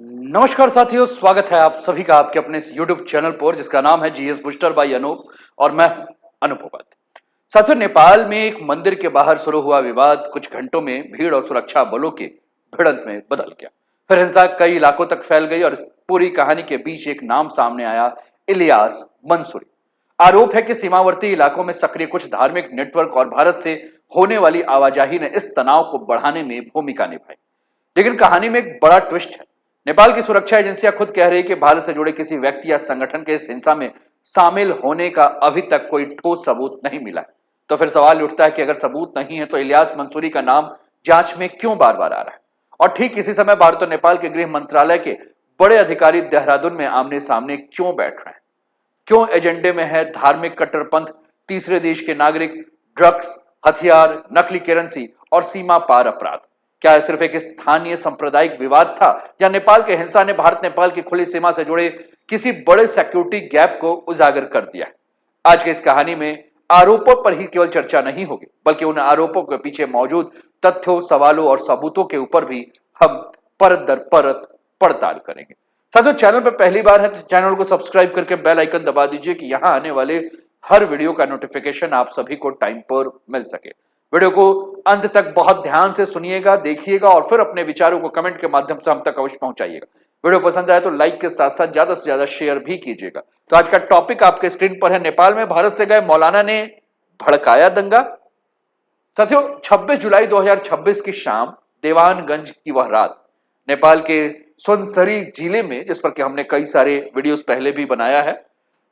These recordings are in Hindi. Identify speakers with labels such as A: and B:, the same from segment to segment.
A: नमस्कार साथियों, स्वागत है आप सभी का आपके अपने इस YouTube चैनल पर जिसका नाम है जीएस बूस्टर बाय अनूप और मैं हूं अनूप उपाध्याय। साथियों, नेपाल में एक मंदिर के बाहर शुरू हुआ विवाद कुछ घंटों में भीड़ और सुरक्षा बलों के भिड़ंत में बदल गया। फिर हिंसा कई इलाकों तक फैल गई और पूरी कहानी के बीच एक नाम सामने आया, इलियास मंसूरी। आरोप है कि सीमावर्ती इलाकों में सक्रिय कुछ धार्मिक नेटवर्क और भारत से होने वाली आवाजाही ने इस तनाव को बढ़ाने में भूमिका निभाई। लेकिन कहानी में एक बड़ा ट्विस्ट है। नेपाल की सुरक्षा एजेंसियां खुद कह रही है कि भारत से जुड़े किसी व्यक्ति या संगठन के इस हिंसा में शामिल होने का अभी तक कोई ठोस सबूत नहीं मिला है। तो फिर सवाल उठता है कि अगर सबूत नहीं है तो इलियास मंसूरी का नाम जांच में क्यों बार बार आ रहा है। और ठीक इसी समय भारत और नेपाल के गृह मंत्रालय के बड़े अधिकारी देहरादून में आमने सामने क्यों बैठ रहे हैं। क्यों एजेंडे में है धार्मिक कट्टरपंथ, तीसरे देश के नागरिक, ड्रग्स, हथियार, नकली करेंसी और सीमा पार अपराध। क्या यह सिर्फ एक स्थानीय सांप्रदायिक विवाद था या नेपाल के हिंसा ने भारत नेपाल की खुली सीमा से जुड़े किसी बड़े सिक्योरिटी गैप को उजागर कर दिया है। आज की इस कहानी में आरोपों पर ही केवल चर्चा नहीं होगी, बल्कि उन आरोपों के पीछे मौजूद तथ्यों, सवालों और सबूतों के ऊपर भी हम परत दर परत पड़ताल करेंगे। साथियों, चैनल पर पहली बार है तो चैनल को सब्सक्राइब करके बेल आइकन दबा दीजिए कि यहां आने वाले हर वीडियो का नोटिफिकेशन आप सभी को टाइम पर मिल सके। वीडियो को अंत तक बहुत ध्यान से सुनिएगा, देखिएगा और फिर अपने विचारों को कमेंट के माध्यम से हम तक अवश्य पहुंचाइएगा। वीडियो पसंद आए तो लाइक के साथ साथ ज्यादा से ज्यादा शेयर भी कीजिएगा। तो आज का टॉपिक आपके स्क्रीन पर है, नेपाल में भारत से गए मौलाना ने भड़काया दंगा। साथियों, 26 जुलाई 2026 की शाम, देवानगंज की वह रात, नेपाल के सुनसरी जिले में, जिस पर कि हमने कई सारे वीडियोस पहले भी बनाया है।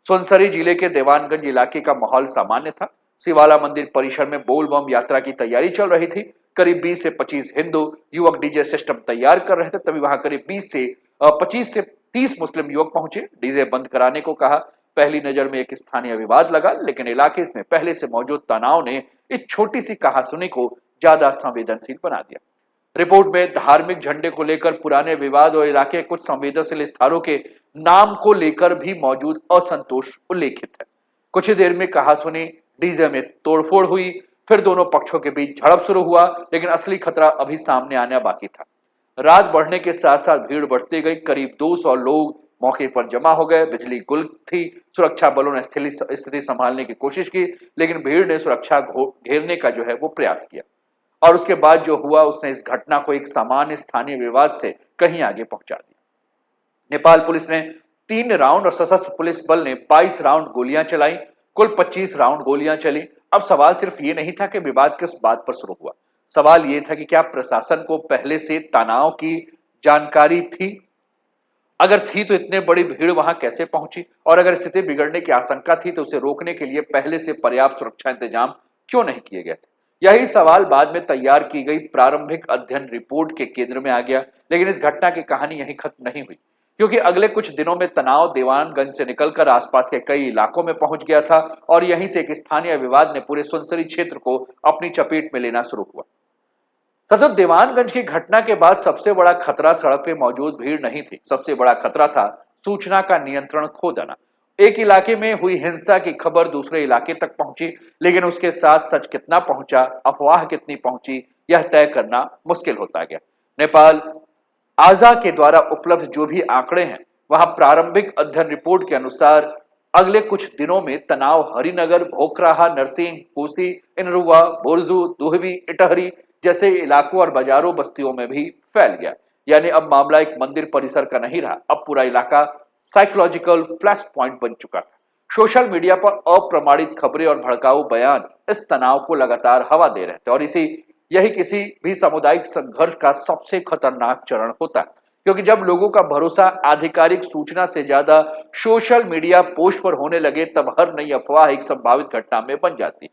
A: सुनसरी जिले के देवानगंज इलाके का माहौल सामान्य था। शिवाला मंदिर परिसर में बोल बम यात्रा की तैयारी चल रही थी। करीब 20 से 25 हिंदू युवक डीजे सिस्टम तैयार कर रहे थे। तभी वहां करीब 25 से 30 मुस्लिम युवक पहुंचे, डीजे बंद कराने को कहा। पहली नजर में एक स्थानीय विवाद लगा, लेकिन इलाके में पहले से मौजूद तनाव ने इस छोटी सी कहासुनी को ज्यादा संवेदनशील बना दिया। रिपोर्ट में धार्मिक झंडे को लेकर पुराने विवाद और इलाके के कुछ संवेदनशील स्थानों के नाम को लेकर भी मौजूद असंतोष उल्लेखित है। कुछ ही देर में कहासुनी, डीजे में तोड़फोड़ हुई, फिर दोनों पक्षों के बीच झड़प शुरू हुआ, लेकिन असली खतरा अभी सामने आना बाकी था। रात बढ़ने के साथ साथ भीड़ बढ़ती गई। करीब 200 लोग मौके पर जमा हो गए। बिजली गुल थी। सुरक्षा बलों ने स्थिति संभालने की कोशिश की, लेकिन भीड़ ने सुरक्षा घेरने का जो है वो प्रयास किया। और उसके बाद जो हुआ, उसने इस घटना को एक सामान्य स्थानीय विवाद से कहीं आगे पहुंचा दिया। नेपाल पुलिस ने 3 राउंड और सशस्त्र पुलिस बल ने 22 राउंड गोलियां चलाई। कुल 25 राउंड गोलियां चली। अब सवाल सिर्फ ये नहीं था कि विवाद किस बात पर शुरू हुआ। सवाल ये था कि क्या प्रशासन को पहले से तनाव की जानकारी थी। अगर थी तो इतने बड़ी भीड़ वहां कैसे पहुंची, और अगर स्थिति बिगड़ने की आशंका थी तो उसे रोकने के लिए पहले से पर्याप्त सुरक्षा इंतजाम क्यों नहीं किए गए थे। यही सवाल बाद में तैयार की गई प्रारंभिक अध्ययन रिपोर्ट के केंद्र में आ गया। लेकिन इस घटना की कहानी यहीं खत्म नहीं हुई, क्योंकि अगले कुछ दिनों में तनाव देवानगंज से निकलकर आसपास के कई इलाकों में पहुंच गया था और यहीं से एक स्थानीय विवाद ने पूरे सुनसरी क्षेत्र को अपनी चपेट में लेना शुरू हुआ। सतत दीवानगंज की घटना के बाद सबसे बड़ा खतरा सड़क पे मौजूद भीड़ नहीं थी। सबसे बड़ा खतरा था सूचना का नियंत्रण खो देना। एक इलाके में हुई हिंसा की खबर दूसरे इलाके तक पहुंची, लेकिन उसके साथ सच कितना पहुंचा, अफवाह कितनी पहुंची, यह तय करना मुश्किल होता गया। नेपाल आजा के द्वारा उपलब्ध जो भी आंकड़े हैं, वहां प्रारंभिक अध्ययन रिपोर्ट के अनुसार अगले कुछ दिनों में तनाव हरिनगर, भोकराहा, नरसिंह, कोसी, इनरुवा, बोरजू, दुहबी, इटहरी जैसे इलाकों और बाजारों, बस्तियों में भी फैल गया। यानी अब मामला एक मंदिर परिसर का नहीं रहा, अब पूरा इलाका साइकोलॉजिकल फ्लैश पॉइंट बन चुका था। सोशल मीडिया पर अप्रमाणित खबरें और भड़काऊ बयान इस तनाव को लगातार हवा दे रहे थे, और यही किसी भी सामुदायिक संघर्ष का सबसे खतरनाक चरण होता है, क्योंकि जब लोगों का भरोसा आधिकारिक सूचना से ज्यादा सोशल मीडिया पोस्ट पर होने लगे, तब हर नई अफवाह एक संभावित घटना में बन जाती।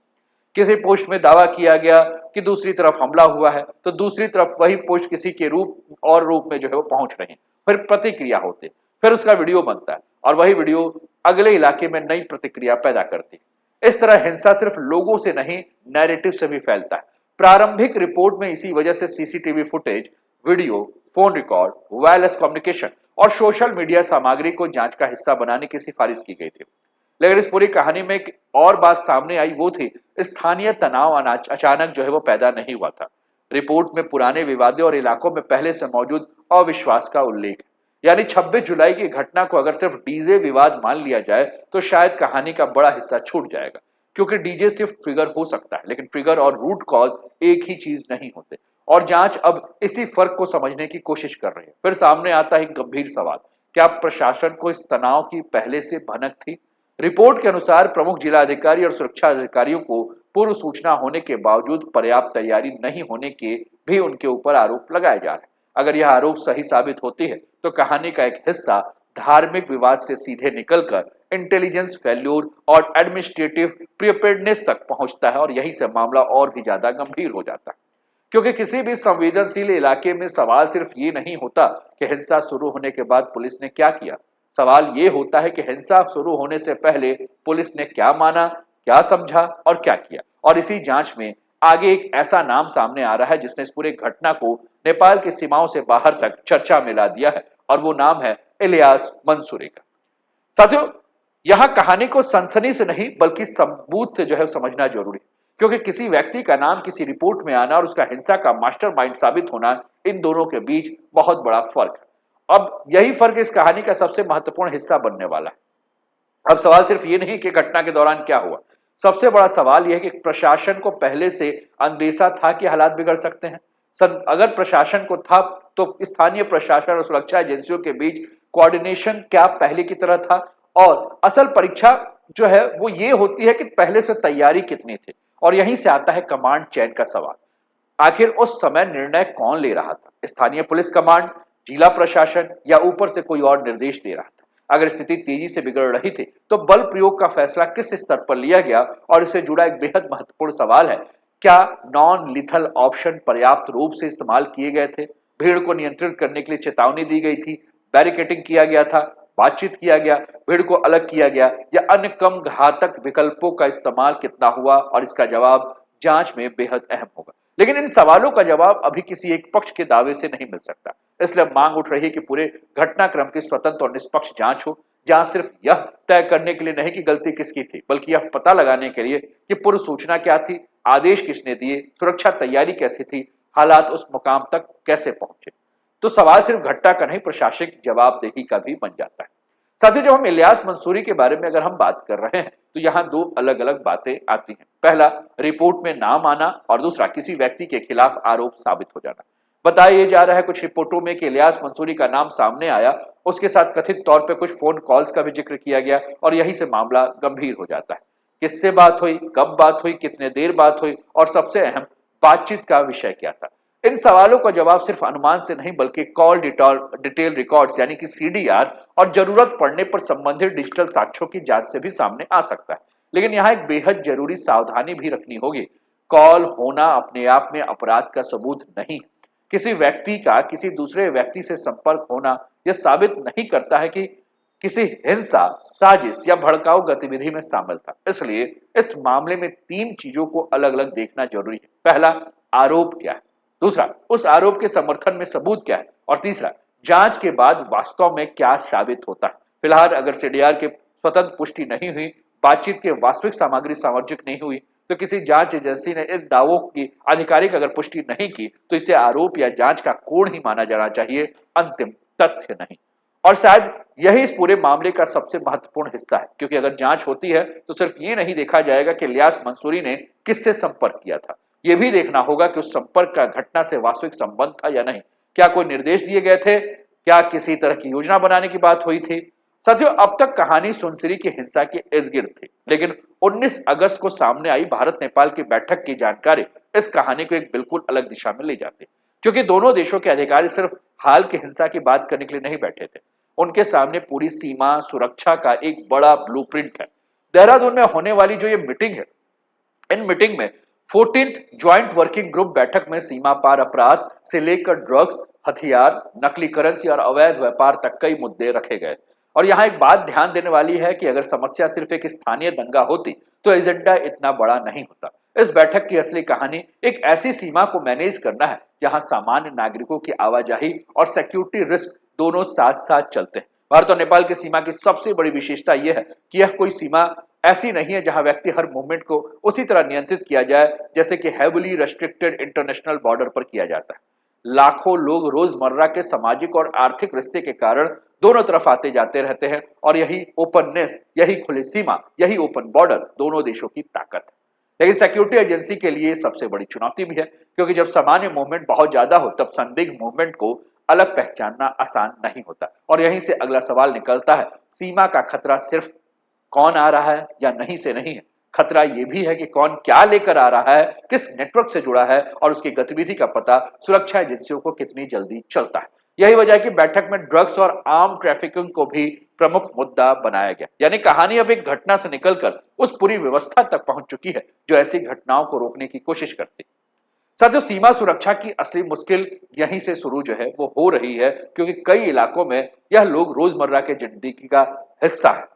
A: किसी पोस्ट में दावा किया गया कि दूसरी तरफ हमला हुआ है, तो दूसरी तरफ वही पोस्ट किसी के रूप में जो है वो पहुंच रही, फिर प्रतिक्रिया होते, फिर उसका वीडियो बनता है और वही वीडियो अगले इलाके में नई प्रतिक्रिया पैदा करती। इस तरह हिंसा सिर्फ लोगों से नहीं, नैरेटिव से भी फैलता है। प्रारंभिक रिपोर्ट में इसी वजह से CCTV footage, video, phone record, wireless communication और सोशल मीडिया सामग्री को जांच का हिस्सा बनाने की सिफारिश की गई थी। लेकिन इस पूरी कहानी में एक और बात सामने आई, वो थी स्थानीय तनाव अचानक जो है वो पैदा नहीं हुआ था। रिपोर्ट में पुराने विवादों और इलाकों में पहले से मौजूद अविश्वास का उल्लेख है। यानी 26 जुलाई की घटना को अगर सिर्फ डीजे विवाद मान लिया जाए तो शायद कहानी का बड़ा हिस्सा छूट जाएगा, क्योंकि डीजे सिर्फ ट्रिगर हो सकता है, लेकिन ट्रिगर और रूट कॉज एक ही चीज नहीं होते। और जांच अब इसी फर्क को समझने की कोशिश कर रही है। फिर सामने आता है एक गंभीर सवाल, क्या प्रशासन को इस तनाव की पहले से भनक थी? रिपोर्ट के अनुसार प्रमुख जिला अधिकारी और सुरक्षा अधिकारियों को पूर्व सूचना होने के बावजूद पर्याप्त तैयारी नहीं होने के भी उनके ऊपर आरोप लगाए जा रहे हैं। अगर यह आरोप सही साबित होती है तो कहानी का एक हिस्सा धार्मिक विवाद से सीधे निकलकर इंटेलिजेंस फेल्यूर और एडमिनिस्ट्रेटिव प्रिपेयर्डनेस तक पहुंचता है, और यहीं से मामला और भी ज्यादा गंभीर हो जाता है। क्योंकि किसी भी संवेदनशील इलाके में सवाल सिर्फ ये नहीं होता कि हिंसा शुरू होने के बाद पुलिस ने क्या किया, सवाल ये होता है कि हिंसा शुरू होने से पहले पुलिस ने क्या माना, क्या समझा और क्या किया। और इसी जांच में आगे एक ऐसा नाम सामने आ रहा है जिसने इस पूरे घटना को नेपाल की सीमाओं से बाहर तक चर्चा में ला दिया है, और वो नाम है इलियास मंसूरी का। साथियों, यहां कहानी को सनसनी से नहीं बल्कि सबूत से जो है समझना जरूरी है, क्योंकि किसी व्यक्ति का नाम किसी रिपोर्ट में आना और उसका हिंसा का मास्टरमाइंड साबित होना, इन दोनों के बीच बहुत बड़ा फर्क है। अब यही फर्क इस कहानी का सबसे महत्वपूर्ण हिस्सा बनने वाला है। अब सवाल सिर्फ ये नहीं कि घटना के दौरान क्या हुआ, सबसे बड़ा सवाल यह है कि प्रशासन को पहले से अंदेशा था कि हालात बिगड़ सकते हैं। अगर प्रशासन को था तो स्थानीय प्रशासन और सुरक्षा एजेंसियों के बीच कोऑर्डिनेशन क्या पहले की तरह था? और असल परीक्षा जो है वो ये होती है कि पहले से तैयारी कितनी थी। और यहीं से आता है कमांड चेन का सवाल। आखिर उस समय निर्णय कौन ले रहा था, स्थानीय पुलिस कमांड, जिला प्रशासन या ऊपर से कोई और निर्देश दे रहा था? अगर स्थिति तेजी से बिगड़ रही थी तो बल प्रयोग का फैसला किस स्तर पर लिया गया? और इससे जुड़ा एक बेहद महत्वपूर्ण सवाल है, क्या नॉन लिथल ऑप्शन पर्याप्त रूप से इस्तेमाल किए गए थे? भीड़ को नियंत्रित करने के लिए चेतावनी दी गई थी, बैरिकेटिंग किया गया था, बातचीत किया गया, भीड़ को अलग किया गया, या अन्य कम घातक विकल्पों का इस्तेमाल कितना हुआ? और इसका जवाब जांच में बेहद अहम होगा। लेकिन इन सवालों का जवाब अभी किसी एक पक्ष के दावे से नहीं मिल सकता। इसलिए मांग उठ रही है कि पूरे घटनाक्रम की स्वतंत्र और निष्पक्ष जांच हो, जहां सिर्फ यह तय करने के लिए नहीं कि गलती किसकी थी, बल्कि यह पता लगाने के लिए कि पूर्व सूचना क्या थी, आदेश किसने दिए, सुरक्षा तैयारी कैसी थी, हालात उस मुकाम तक कैसे पहुंचे। तो सवाल सिर्फ घटना का नहीं, प्रशासनिक जवाबदेही का भी बन जाता है। साथियों, जब हम इलियास मंसूरी के बारे में अगर हम बात कर रहे हैं तो यहाँ दो अलग अलग बातें आती हैं। पहला, रिपोर्ट में नाम आना, और दूसरा, किसी व्यक्ति के खिलाफ आरोप साबित हो जाना। बताया जा रहा है कुछ रिपोर्टों में कि इलियास मंसूरी का नाम सामने आया, उसके साथ कथित तौर पे कुछ फोन कॉल्स का भी जिक्र किया गया, और यहीं से मामला गंभीर हो जाता है। किससे बात हुई, कब बात हुई, कितने देर बात हुई, और सबसे अहम, बातचीत का विषय क्या था? इन सवालों का जवाब सिर्फ अनुमान से नहीं बल्कि कॉल डिटेल रिकॉर्ड्स यानी कि सीडीआर और जरूरत पड़ने पर संबंधित डिजिटल साक्ष्यों की जांच से भी सामने आ सकता है। लेकिन यहाँ एक बेहद जरूरी सावधानी भी रखनी होगी। कॉल होना अपने आप में अपराध का सबूत नहीं। किसी व्यक्ति का किसी दूसरे व्यक्ति से संपर्क होना यह साबित नहीं करता है कि किसी हिंसा, साजिश या भड़काऊ गतिविधि में शामिल था। इसलिए इस मामले में तीन चीजों को अलग अलग देखना जरूरी है। पहला, आरोप क्या है? दूसरा, उस आरोप के समर्थन में सबूत क्या है? और तीसरा, जांच के बाद वास्तव में क्या साबित होता है। फिलहाल अगर सीडीआर के स्वतंत्र पुष्टि नहीं हुई, बातचीत के वास्तविक सामग्री सामंजस्य नहीं हुई, तो किसी जांच एजेंसी ने इन दावों की आधिकारिक अगर पुष्टि नहीं की तो इसे आरोप या जांच का कोण ही माना जाना चाहिए, अंतिम तथ्य नहीं। और शायद यही इस पूरे मामले का सबसे महत्वपूर्ण हिस्सा है, क्योंकि अगर जांच होती है तो सिर्फ ये नहीं देखा जाएगा कि इलियास मंसूरी ने किससे संपर्क किया था, यह भी देखना होगा कि उस संपर्क का घटना से वास्तविक संबंध था या नहीं। क्या कोई निर्देश दिए गए थे? क्या किसी तरह की योजना बनाने की बात हुई थी? साथियों, अब तक कहानी सुनसरी की हिंसा के इर्द गिर्द थी, लेकिन 19 अगस्त को सामने आई भारत नेपाल की बैठक की जानकारी इस कहानी को एक बिल्कुल अलग दिशा में ले जाती, क्योंकि दोनों देशों के अधिकारी सिर्फ हाल की हिंसा की बात करने के लिए नहीं बैठे थे। उनके सामने पूरी सीमा सुरक्षा का एक बड़ा ब्लूप्रिंट है। देहरादून में होने वाली जो ये मीटिंग है, इन मीटिंग में 14th ज्वाइंट वर्किंग ग्रुप बैठक में सीमा पार अपराध से लेकर ड्रग्स, हथियार, नकली करेंसी और अवैध व्यापार तक कई मुद्दे रखे गए। और यहाँ एक बात ध्यान देने वाली है कि अगर समस्या सिर्फ एक स्थानीय दंगा होती तो एजेंडा इतना बड़ा नहीं होता। इस बैठक की असली कहानी एक ऐसी सीमा को मैनेज करना है जहां सामान्य नागरिकों की आवाजाही और सिक्योरिटी रिस्क दोनों साथ साथ चलते हैं। भारत और नेपाल की सीमा की सबसे बड़ी विशेषता यह है कि यह कोई सीमा ऐसी नहीं है जहां व्यक्ति हर मूवमेंट को उसी तरह नियंत्रित किया जाए जैसे कि हेविली रेस्ट्रिक्टेड इंटरनेशनल बॉर्डर पर किया जाता है। लाखों लोग रोजमर्रा के सामाजिक और आर्थिक रिश्ते के कारण दोनों तरफ आते जाते रहते हैं और यही ओपननेस, यही खुली सीमा, यही ओपन बॉर्डर दोनों देशों की ताकत है। लेकिन सिक्योरिटी एजेंसी के लिए सबसे बड़ी चुनौती भी है, क्योंकि जब सामान्य मूवमेंट बहुत ज्यादा हो तब संदिग्ध मूवमेंट को अलग पहचानना आसान नहीं होता। और यहीं से अगला सवाल निकलता है, सीमा का खतरा सिर्फ कौन आ रहा है या नहीं से नहीं है, खतरा यह भी है कि कौन क्या लेकर आ रहा है, किस नेटवर्क से जुड़ा है और उसकी गतिविधि का पता सुरक्षा एजेंसियों को कितनी जल्दी चलता है। यही वजह है कि बैठक में ड्रग्स और आर्म ट्रैफिकिंग को भी प्रमुख मुद्दा बनाया गया। यानी कहानी अब एक घटना से निकलकर उस पूरी व्यवस्था तक पहुंच चुकी है जो ऐसी घटनाओं को रोकने की कोशिश करती है। साथियों, सीमा सुरक्षा की असली मुश्किल यहीं से शुरू जो है वो हो रही है, क्योंकि कई इलाकों में यह लोग रोजमर्रा के जिंदगी का हिस्सा है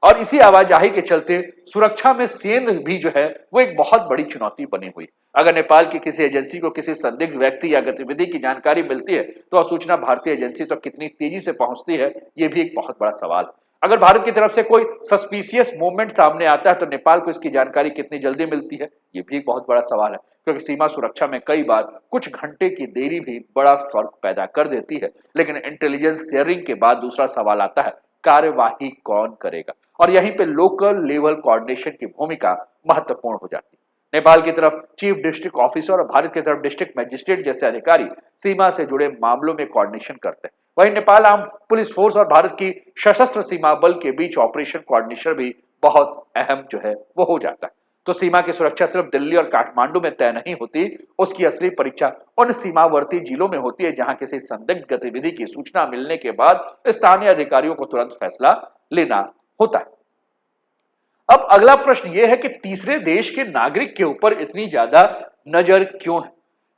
A: और इसी आवाजाही के चलते सुरक्षा में सेंध भी जो है वो एक बहुत बड़ी चुनौती बनी हुई। अगर नेपाल की किसी एजेंसी को किसी संदिग्ध व्यक्ति या गतिविधि की जानकारी मिलती है तो सूचना भारतीय एजेंसी तक कितनी तेजी से पहुंचती है, ये भी एक बहुत बड़ा सवाल है। अगर भारत की तरफ से कोई सस्पिशियस मूवमेंट सामने आता है तो नेपाल को इसकी जानकारी कितनी जल्दी मिलती है, ये भी एक बहुत बड़ा सवाल है, क्योंकि सीमा सुरक्षा में कई बार कुछ घंटे की देरी भी बड़ा फर्क पैदा कर देती है। लेकिन इंटेलिजेंस शेयरिंग के बाद दूसरा सवाल आता है, कार्यवाही कौन करेगा, और यहीं पे लोकल लेवल कोऑर्डिनेशन की भूमिका महत्वपूर्ण हो जाती है। नेपाल की तरफ चीफ डिस्ट्रिक्ट ऑफिसर और भारत की तरफ डिस्ट्रिक्ट मजिस्ट्रेट जैसे अधिकारी सीमा से जुड़े मामलों में कोऑर्डिनेशन करते हैं। वहीं नेपाल आर्म पुलिस फोर्स और भारत की सशस्त्र सीमा बल के बीच ऑपरेशन कोऑर्डिनेशन भी बहुत अहम जो है वो हो जाता है। तो सीमा की सुरक्षा सिर्फ दिल्ली और काठमांडू में तय नहीं होती, उसकी असली परीक्षा उन सीमावर्ती जिलों में होती है जहां किसी संदिग्ध गतिविधि की सूचना मिलने के बाद स्थानीय अधिकारियों को तुरंत फैसला लेना होता है। अब अगला प्रश्न यह है कि तीसरे देश के नागरिक के ऊपर इतनी ज्यादा नजर क्यों है।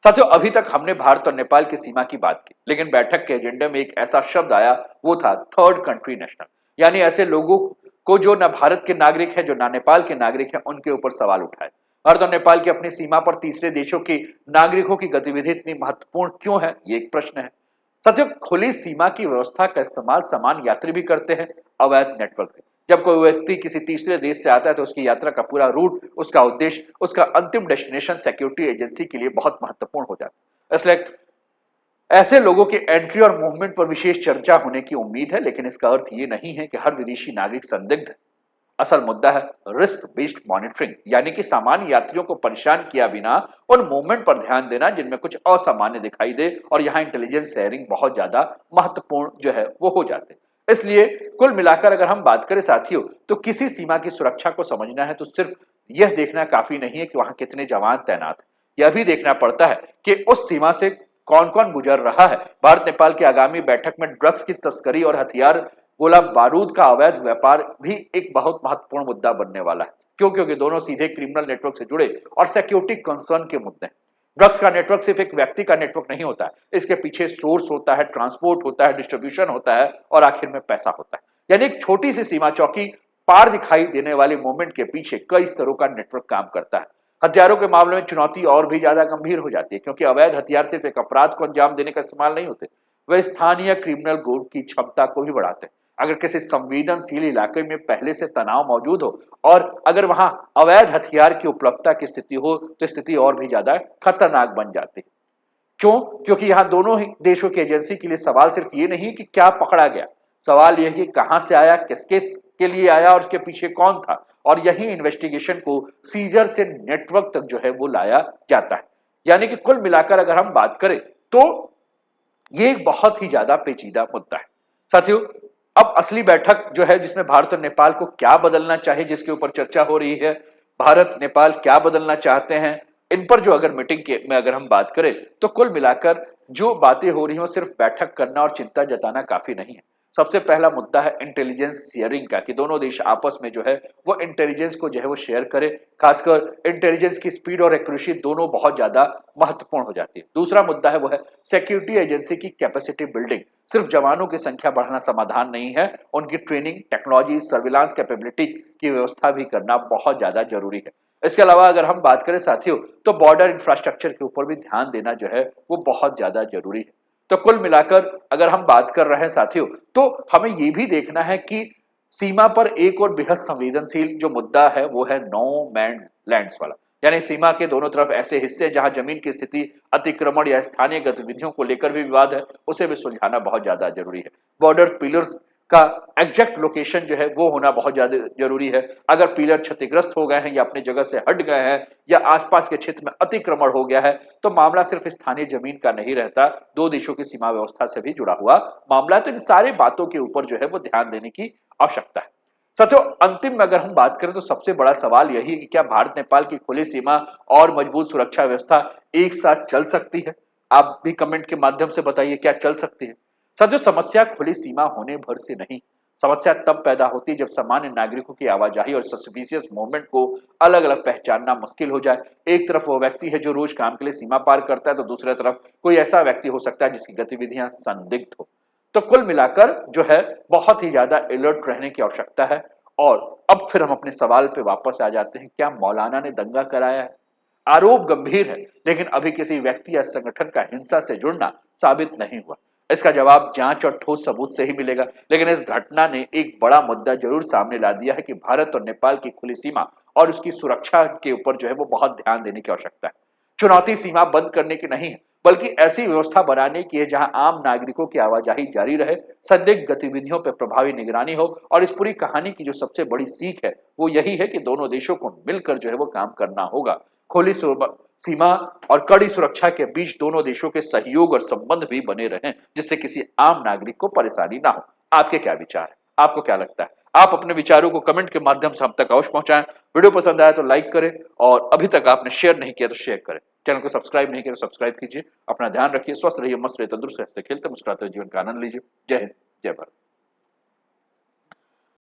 A: साथियों, अभी तक हमने भारत और नेपाल की सीमा की बात की, लेकिन बैठक के एजेंडे में एक ऐसा शब्द आया, वो था थर्ड कंट्री नेशनल, यानी ऐसे लोगों को जो ना भारत के नागरिक है, जो ना नेपाल के नागरिक है, उनके ऊपर सवाल उठाए। भारत और नेपाल की अपनी सीमा पर तीसरे देशों की नागरिकों की गतिविधि इतनी महत्वपूर्ण क्यों है, ये एक प्रश्न है। साथियों, खुली सीमा की व्यवस्था का इस्तेमाल सामान्य यात्री भी करते हैं, अवैध नेटवर्क भी। जब कोई व्यक्ति किसी तीसरे देश से आता है तो उसकी यात्रा का पूरा रूट, उसका उद्देश्य, उसका अंतिम डेस्टिनेशन सिक्योरिटी एजेंसी के लिए बहुत महत्वपूर्ण हो जाता है। इसलिए ऐसे लोगों के एंट्री और मूवमेंट पर विशेष चर्चा होने की उम्मीद है, लेकिन इसका अर्थ ये नहीं है कि हर विदेशी नागरिक संदिग्ध है। असल मुद्दा है रिस्क बेस्ड मॉनिटरिंग, यानी कि सामान्य यात्रियों को परेशान किया बिना उन मूवमेंट पर ध्यान देना जिनमें कुछ असामान्य दिखाई दे, और यहां इंटेलिजेंस शेयरिंग बहुत ज्यादा महत्वपूर्ण जो है वो हो जाते हैं। इसलिए कुल मिलाकर अगर हम बात करें साथियों, तो किसी सीमा की सुरक्षा को समझना है तो सिर्फ यह देखना काफी नहीं है कि वहां कितने जवान तैनात हैं, यह भी देखना पड़ता है कि उस सीमा से कौन कौन गुजर रहा है। भारत नेपाल की आगामी बैठक में ड्रग्स की तस्करी और हथियार, गोला बारूद का अवैध व्यापार भी एक बहुत महत्वपूर्ण मुद्दा बनने वाला है। क्यों? क्योंकि दोनों सीधे क्रिमिनल नेटवर्क से जुड़े और सिक्योरिटी कंसर्न के मुद्दे हैं। ड्रग्स का नेटवर्क सिर्फ एक व्यक्ति का नेटवर्क नहीं होता है, इसके पीछे सोर्स होता है, ट्रांसपोर्ट होता है, डिस्ट्रीब्यूशन होता है और आखिर में पैसा होता है। यानी एक छोटी सी सीमा चौकी पार दिखाई देने वाले मूवमेंट के पीछे कई स्तरों का नेटवर्क काम करता है। हथियारों के मामले में चुनौती और भी ज्यादा गंभीर हो जाती है, क्योंकि अवैध हथियार सिर्फ एक अपराध को अंजाम देने का इस्तेमाल नहीं होते, वे स्थानीय क्रिमिनल ग्रुप की क्षमता को भी बढ़ाते हैं। अगर किसी संवेदनशील इलाके में पहले से तनाव मौजूद हो और अगर वहां अवैध हथियार की उपलब्धता की स्थिति हो तो स्थिति और भी ज्यादा खतरनाक बन जाती है। क्यों? क्योंकि यहां दोनों ही देशों की एजेंसी के लिए सवाल सिर्फ ये नहीं कि क्या पकड़ा गया, सवाल यह कि कहां से आया, किसके के लिए आया और उसके पीछे कौन था, और यही इन्वेस्टिगेशन को सीजर से नेटवर्क तक जो है वो लाया जाता है। यानी कि कुल मिलाकर अगर हम बात करें तो ये एक बहुत ही ज्यादा पेचीदा मुद्दा है। साथियों, अब असली बैठक जो है जिसमें भारत और नेपाल को क्या बदलना चाहिए, जिसके ऊपर चर्चा हो रही है, भारत नेपाल क्या बदलना चाहते हैं, इन पर जो अगर मीटिंग के में अगर हम बात करें तो कुल मिलाकर जो बातें हो रही हो सिर्फ बैठक करना और चिंता जताना काफी नहीं है। सबसे पहला मुद्दा है इंटेलिजेंस शेयरिंग का, कि दोनों देश आपस में जो है वो इंटेलिजेंस को जो है वो शेयर करें। खासकर इंटेलिजेंस की स्पीड और एक्यूरेसी दोनों बहुत ज्यादा महत्वपूर्ण हो जाती है। दूसरा मुद्दा है वो है सिक्योरिटी एजेंसी की कैपेसिटी बिल्डिंग। सिर्फ जवानों की संख्या बढ़ाना समाधान नहीं है, उनकी ट्रेनिंग, टेक्नोलॉजी, सर्विलांस कैपेबिलिटी की व्यवस्था भी करना बहुत ज्यादा जरूरी है। इसके अलावा अगर हम बात करें साथियों, तो बॉर्डर इंफ्रास्ट्रक्चर के ऊपर भी ध्यान देना जो है वो बहुत ज्यादा जरूरी है। तो कुल मिलाकर अगर हम बात कर रहे हैं साथियों, तो हमें यह भी देखना है कि सीमा पर एक और बेहद संवेदनशील जो मुद्दा है वो है नो मैन लैंड्स वाला, यानी सीमा के दोनों तरफ ऐसे हिस्से जहां जमीन की स्थिति, अतिक्रमण या स्थानीय गतिविधियों को लेकर भी विवाद है, उसे भी सुलझाना बहुत ज्यादा जरूरी है। बॉर्डर पिलर्स का एग्जैक्ट लोकेशन जो है वो होना बहुत ज्यादा जरूरी है। अगर पिलर क्षतिग्रस्त हो गए हैं या अपनी जगह से हट गए हैं या आसपास के क्षेत्र में अतिक्रमण हो गया है, तो मामला सिर्फ स्थानीय जमीन का नहीं रहता, दो देशों की सीमा व्यवस्था से भी जुड़ा हुआ मामला है। तो इन सारी बातों के ऊपर जो है वो ध्यान देने की आवश्यकता है। साथियों, अंतिम में अगर हम बात करें तो सबसे बड़ा सवाल यही है कि क्या भारत नेपाल की खुली सीमा और मजबूत सुरक्षा व्यवस्था एक साथ चल सकती है? आप भी कमेंट के माध्यम से बताइए, क्या चल सकती है? साथियों, समस्या खुली सीमा होने भर से नहीं, समस्या तब पैदा होती है जब सामान्य नागरिकों की आवाजाही और सस्पिशियस मूवमेंट को अलग अलग पहचानना मुश्किल हो जाए। एक तरफ वो व्यक्ति है जो रोज काम के लिए सीमा पार करता है, तो दूसरी तरफ कोई ऐसा व्यक्ति हो सकता है जिसकी गतिविधियां संदिग्ध हो। तो कुल मिलाकर जो है बहुत ही ज्यादा अलर्ट रहने की आवश्यकता है। और अब फिर हम अपने सवाल पे वापस आ जाते हैं, क्या मौलाना ने दंगा कराया है? आरोप गंभीर है, लेकिन अभी किसी व्यक्ति या संगठन का हिंसा से जुड़ना साबित नहीं हुआ। इसका जवाब जांच और ठोस सबूत से ही मिलेगा। लेकिन इस घटना ने एक बड़ा मुद्दा जरूर सामने ला दिया है कि भारत और नेपाल की खुली सीमा और उसकी सुरक्षा के ऊपर जो है वो बहुत ध्यान देने की आवश्यकता है। चुनौती सीमा बंद करने की नहीं है, बल्कि ऐसी व्यवस्था बनाने की है जहां आम नागरिकों की आवाजाही जारी रहे, संदिग्ध गतिविधियों पर प्रभावी निगरानी हो। और इस पूरी कहानी की जो सबसे बड़ी सीख है वो यही है कि दोनों देशों को मिलकर जो है वो काम करना होगा। खुली सीमा और कड़ी सुरक्षा के बीच दोनों देशों के सहयोग और संबंध भी बने रहें, जिससे किसी आम नागरिक को परेशानी ना हो। आपके क्या विचार है? आपको क्या लगता है? आप अपने विचारों को कमेंट के माध्यम से हम तक अवश्य पहुंचाएं। वीडियो पसंद आया तो लाइक करें, और अभी तक आपने शेयर नहीं किया तो शेयर करें। चैनल को सब्सक्राइब नहीं किया तो सब्सक्राइब कीजिए। अपना ध्यान रखिए, स्वस्थ रहिए, मस्त रहिए, तंदुरुस्त रहिए, खेलते मुस्कुराते जीवन का आनंद लीजिए। जय हिंद, जय भारत।